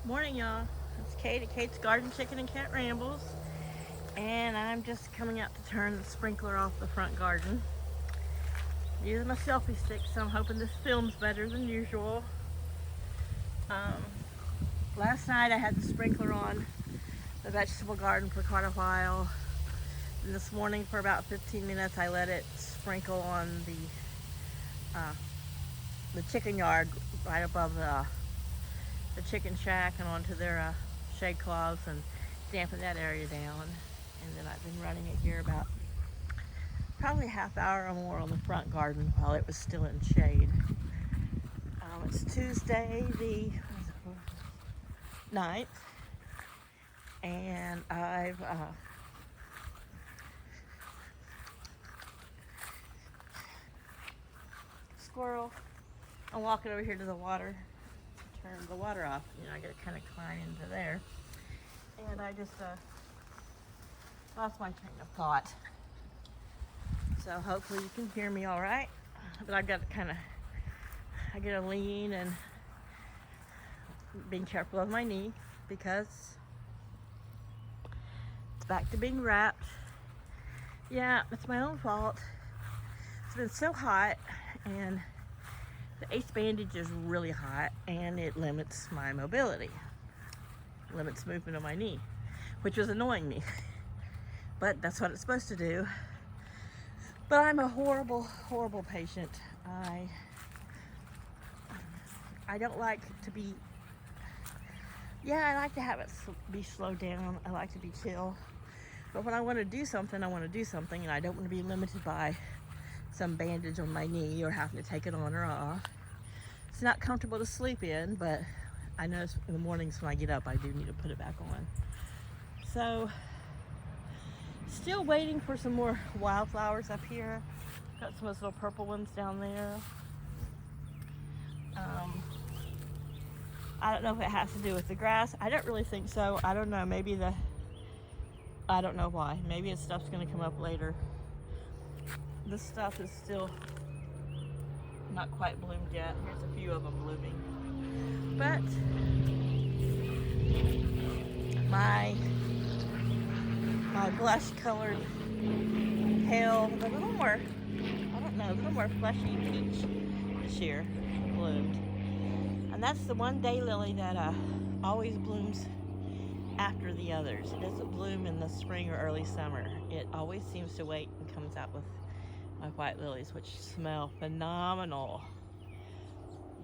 Morning, y'all. It's Kate at Kate's Garden Chicken and Cat Rambles, and I'm just coming out to turn the sprinkler off the front garden. Using my selfie stick, so I'm hoping this films better than usual. Um, Last night I had the sprinkler on the vegetable garden for quite a while. And this morning, for about 15 minutes, I let it sprinkle on uh, the chicken yard right above the chicken shack and onto their shade cloths and dampen that area down. And then I've been running it here about probably a half hour or more on the front garden while it was still in shade. It's Tuesday the 9th, and I've squirrel. I'm walking over here to the water to turn the water off. I got to kind of climb into there. And I just lost my train of thought. So hopefully you can hear me all right. But I've got to I got to lean and being careful of my knee because it's back to being wrapped. Yeah, it's my own fault. It's been so hot, and the ace bandage is really hot, and it limits my mobility, limits movement of my knee, which was annoying me. But that's what it's supposed to do. But I'm a horrible, horrible patient. I don't like to be. Yeah, I like to have it be slowed down. I like to be chill. But when I want to do something, I want to do something, and I don't want to be limited by some bandage on my knee or having to take it on or off. It's not comfortable to sleep in, but I notice in the mornings when I get up, I do need to put it back on. So, still waiting for some more wildflowers up here. Got some of those little purple ones down there. I don't know if it has to do with the grass. I don't really think so. I don't know. I don't know why. Maybe this stuff's going to come up later. This stuff is still not quite bloomed yet. Here's a few of them blooming. But my blush colored pale, a little more, I don't know, a little more fleshy peach this year bloomed. And that's the one daylily that always blooms after the others. It doesn't bloom in the spring or early summer. It always seems to wait and comes out with my white lilies, which smell phenomenal.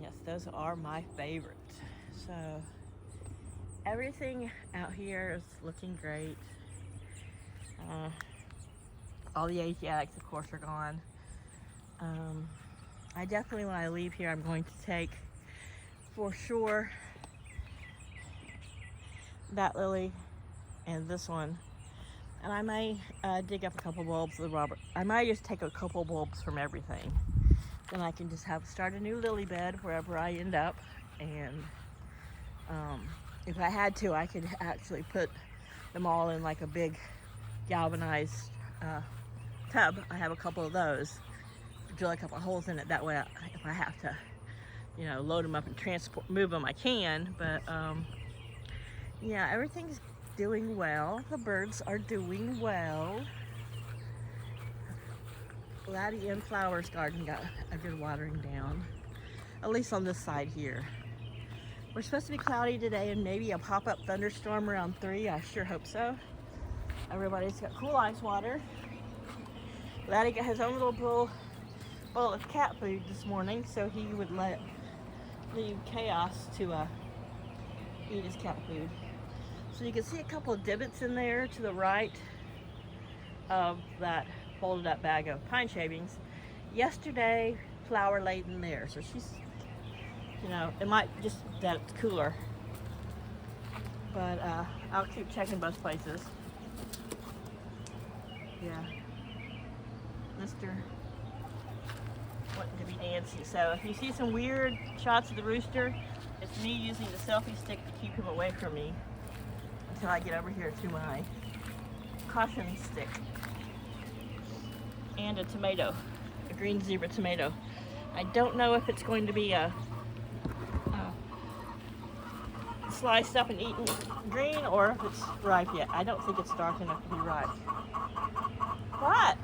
Yes, those are my favorite. So everything out here is looking great. All the Asiatics, of course, are gone. I definitely, when I leave here, I'm going to take, for sure, that lily and this one. And I may dig up a couple bulbs of the Robert. I might just take a couple bulbs from everything. Then I can just start a new lily bed wherever I end up. And if I had to, I could actually put them all in like a big galvanized tub. I have a couple of those. Drill a couple of holes in it. That way, if I have to, load them up and move them, I can. But yeah, everything's doing well. The birds are doing well. Laddie and Flowers garden got a good watering down, at least on this side here. We're supposed to be cloudy today and maybe a pop-up thunderstorm around 3. I sure hope so. Everybody's got cool ice water. Laddie got his own little bowl of cat food this morning, so he would leave Chaos to eat his cat food. So you can see a couple of divots in there to the right of that folded up bag of pine shavings. Yesterday, Flower laid in there, so she's, it might just that it's cooler. But I'll keep checking both places. Yeah. Mr. wanting to be Nancy. So if you see some weird shots of the rooster, it's me using the selfie stick to keep him away from me until I get over here to my caution stick. And a tomato, a green zebra tomato. I don't know if it's going to be a sliced up and eaten green or if it's ripe yet. I don't think it's dark enough to be ripe. What?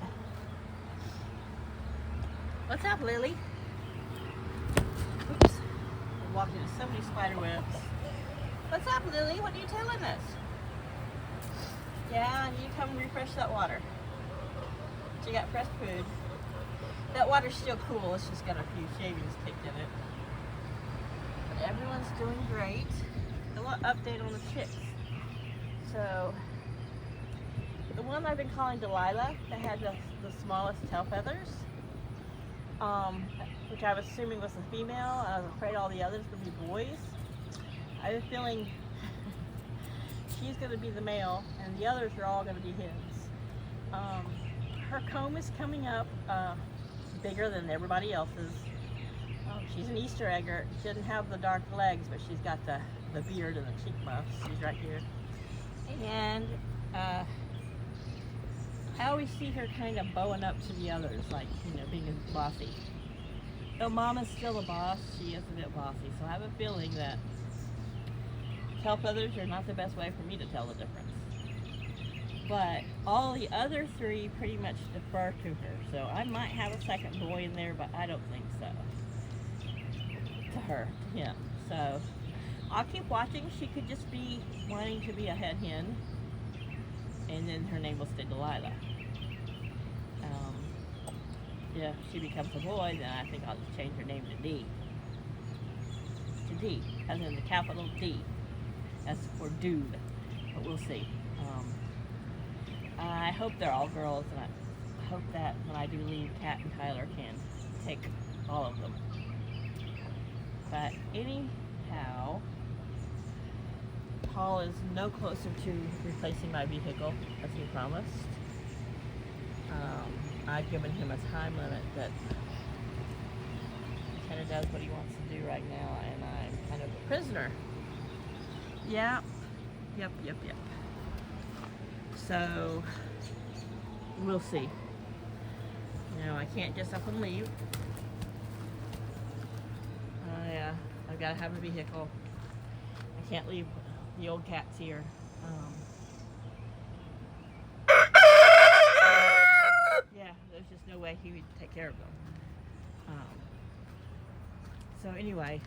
What's up, Lily? Oops. I walked into so many spider webs. What's up, Lily? What are you telling us? Yeah, you come refresh that water. She got fresh food. That water's still cool. It's just got a few shavings kicked in it. But everyone's doing great. A little update on the chicks. So, the one I've been calling Delilah, that had the smallest tail feathers, which I was assuming was a female. I was afraid all the others would be boys. I have a feeling she's going to be the male, and the others are all going to be hens. Her comb is coming up bigger than everybody else's. She's an Easter egger. She doesn't have the dark legs, but she's got the beard and the cheek muffs. She's right here. And I always see her kind of bowing up to the others, like, you know, being bossy. Though Mama's still a boss, she is a bit bossy. So I have a feeling that tail feathers are not the best way for me to tell the difference. But all the other three pretty much defer to her. So I might have a second boy in there, but I don't think so. To her, to him. So I'll keep watching. She could just be wanting to be a head hen, and then her name will stay Delilah. If she becomes a boy, then I think I'll just change her name to D. To D, as in the capital D. That's for dude, but we'll see. I hope they're all girls, and I hope that when I do leave, Kat and Tyler can take all of them. But anyhow, Paul is no closer to replacing my vehicle as he promised. I've given him a time limit that he kind of does what he wants to do right now, and I'm kind of a prisoner. Yeah. Yep. So, we'll see. You know, I can't just up and leave. I've got to have a vehicle. I can't leave the old cats here. Yeah, there's just no way he would take care of them. So anyway,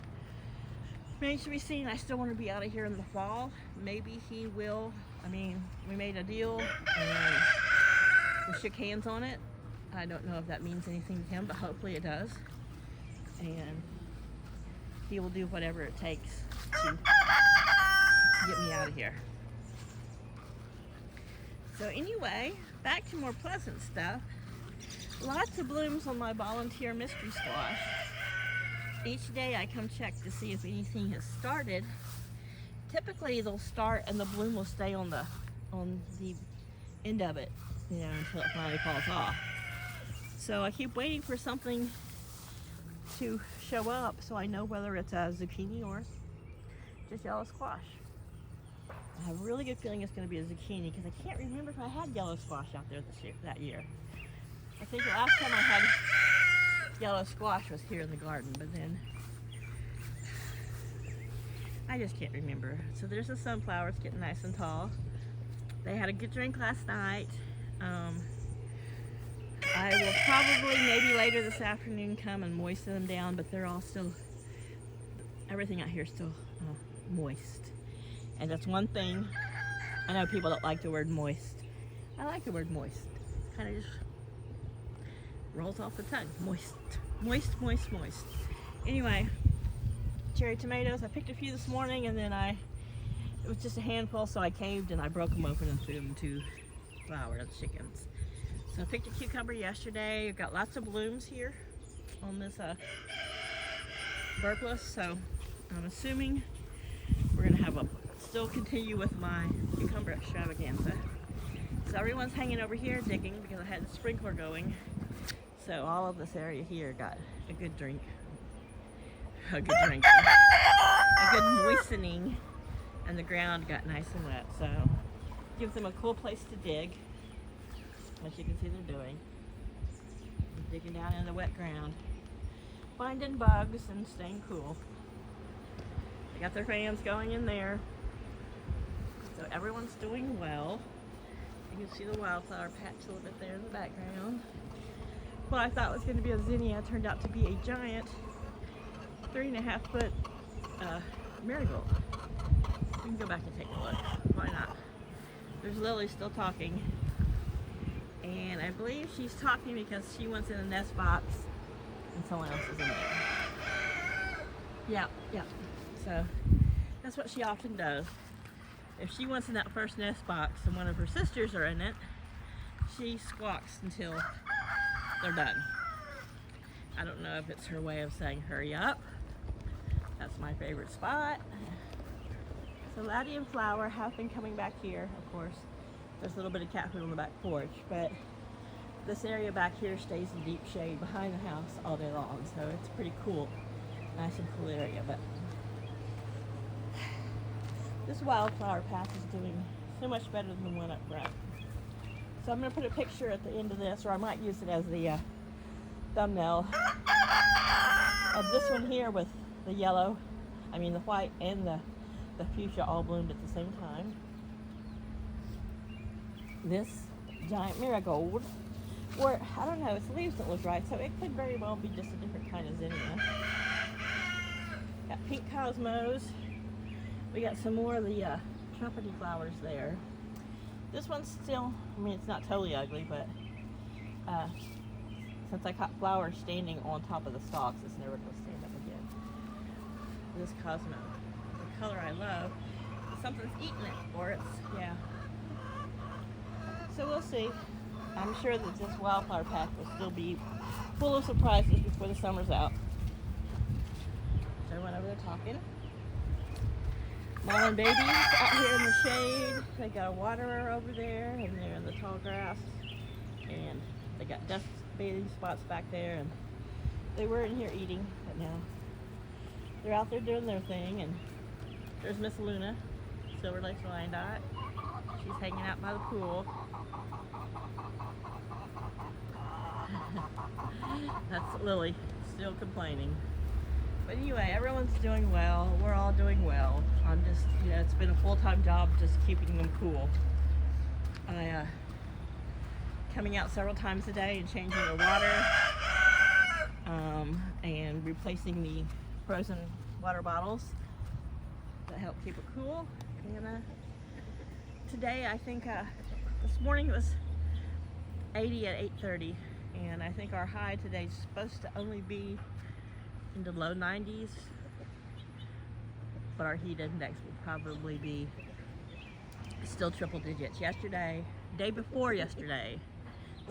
remains to be seen. I still want to be out of here in the fall. Maybe he will. I mean, we made a deal and we shook hands on it. I don't know if that means anything to him, but hopefully it does. And he will do whatever it takes to get me out of here. So anyway, back to more pleasant stuff. Lots of blooms on my volunteer mystery squash. Each day I come check to see if anything has started. Typically they'll start and the bloom will stay on the end of it, you know, until it finally falls off. So I keep waiting for something to show up so I know whether it's a zucchini or just yellow squash. I have a really good feeling it's going to be a zucchini because I can't remember if I had yellow squash out there that year. I think the last time I had yellow squash was here in the garden, but then I just can't remember. So there's the sunflowers getting nice and tall. They had a good drink last night. I will probably maybe later this afternoon come and moisten them down, but they're all still, everything out here is still moist. And that's one thing, I know people don't like the word moist. I like the word moist. Kind of just rolls off the tongue. Moist, moist, moist, moist. Anyway, cherry tomatoes. I picked a few this morning and then it was just a handful, so I caved and I broke them open and threw them to Flower, the chickens. So I picked a cucumber yesterday. I've got lots of blooms here on this burpless, so I'm assuming we're gonna have still continue with my cucumber extravaganza. So everyone's hanging over here digging because I had the sprinkler going. So all of this area here got a good drink. A good moistening, and the ground got nice and wet. So gives them a cool place to dig. As you can see they're doing. Digging down in the wet ground. Finding bugs and staying cool. They got their fans going in there. So everyone's doing well. You can see the wildflower patch a little bit there in the background. What I thought was going to be a zinnia turned out to be a giant 3.5 foot marigold. We can go back and take a look. Why not? There's Lily still talking. And I believe she's talking because she wants in a nest box and someone else is in there. Yeah. So that's what she often does. If she wants in that first nest box and one of her sisters are in it, she squawks until they're done. I don't know if it's her way of saying hurry up. That's my favorite spot. So Laddie and Flower have been coming back here, of course. There's a little bit of cat food on the back porch, but this area back here stays in deep shade behind the house all day long, so it's pretty cool. Nice and cool area, but this wildflower path is doing so much better than the one up front. So I'm going to put a picture at the end of this, or I might use it as the thumbnail of this one here with the yellow, the white and the fuchsia all bloomed at the same time. This giant marigold, or I don't know, its leaves don't look right, so it could very well be just a different kind of zinnia. Got pink cosmos. We got some more of the trumpety flowers there. This one's still, it's not totally ugly, but since I caught flowers standing on top of the stalks, it's never going to stand up again. This cosmo, the color I love, something's eating it, or it's, yeah. So we'll see. I'm sure that this wildflower patch will still be full of surprises before the summer's out. So I went over there talking. Mom and babies out here in the shade. They got a waterer over there, and they're in the tall grass. And they got dust bathing spots back there, and they were in here eating, but now they're out there doing their thing. And there's Miss Luna, Silver Lake's Wyandotte. She's hanging out by the pool. That's Lily, still complaining. But anyway, everyone's doing well. We're all doing well. I'm just, it's been a full-time job just keeping them cool. Coming out several times a day and changing their water, and replacing the frozen water bottles that help keep it cool. And today, I think this morning it was 80 at 8:30, and I think our high today is supposed to only be in the low 90s, but our heat index will probably be still triple digits. Yesterday, day before yesterday,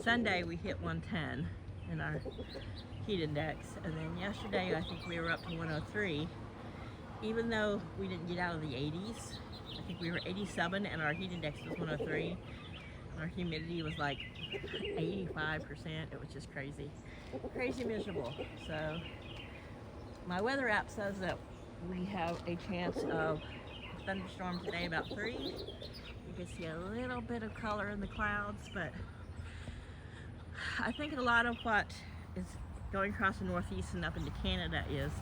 Sunday, we hit 110 in our heat index, and then yesterday I think we were up to 103, even though we didn't get out of the 80s. I think we were 87 and our heat index was 103, and our humidity was like 85%. It was just crazy miserable. So my weather app says that we have a chance of a thunderstorm today about 3. You can see a little bit of color in the clouds, but I think a lot of what is going across the northeast and up into Canada is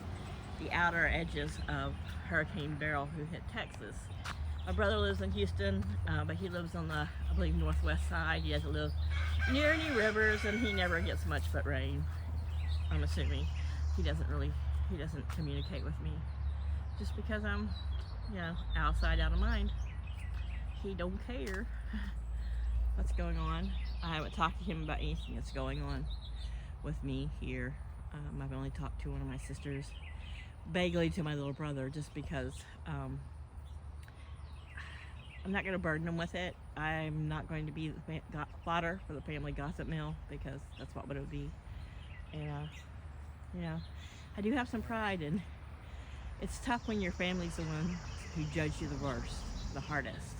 the outer edges of Hurricane Beryl, who hit Texas. My brother lives in Houston, but he lives on the, I believe, northwest side. He doesn't live near any rivers, and he never gets much but rain. I'm assuming he doesn't communicate with me, just because I'm, outside, out of mind. He don't care what's going on. I haven't talked to him about anything that's going on with me here. I've only talked to one of my sisters, vaguely to my little brother, just because I'm not going to burden him with it. I'm not going to be the fodder for the family gossip mill, because that's what it would be. And I do have some pride, and it's tough when your family's the one who judged you the worst, the hardest.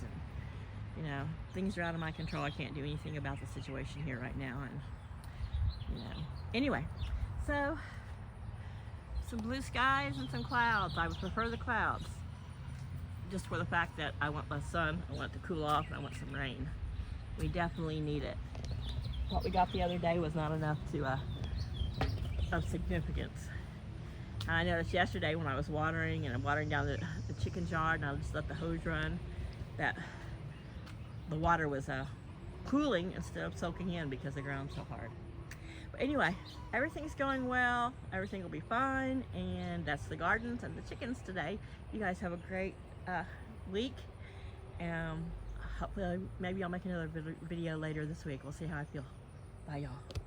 And, things are out of my control. I can't do anything about the situation here right now. And, anyway, so some blue skies and some clouds. I would prefer the clouds, just for the fact that I want the sun, I want it to cool off, and I want some rain. We definitely need it. What we got the other day was not enough of significance. I noticed yesterday when I was watering and I'm watering down the chicken yard and I just let the hose run, that the water was cooling instead of soaking in because the ground's so hard. But anyway, everything's going well. Everything will be fine. And that's the gardens and the chickens today. You guys have a great week. Hopefully, maybe I'll make another video later this week. We'll see how I feel. Bye, y'all.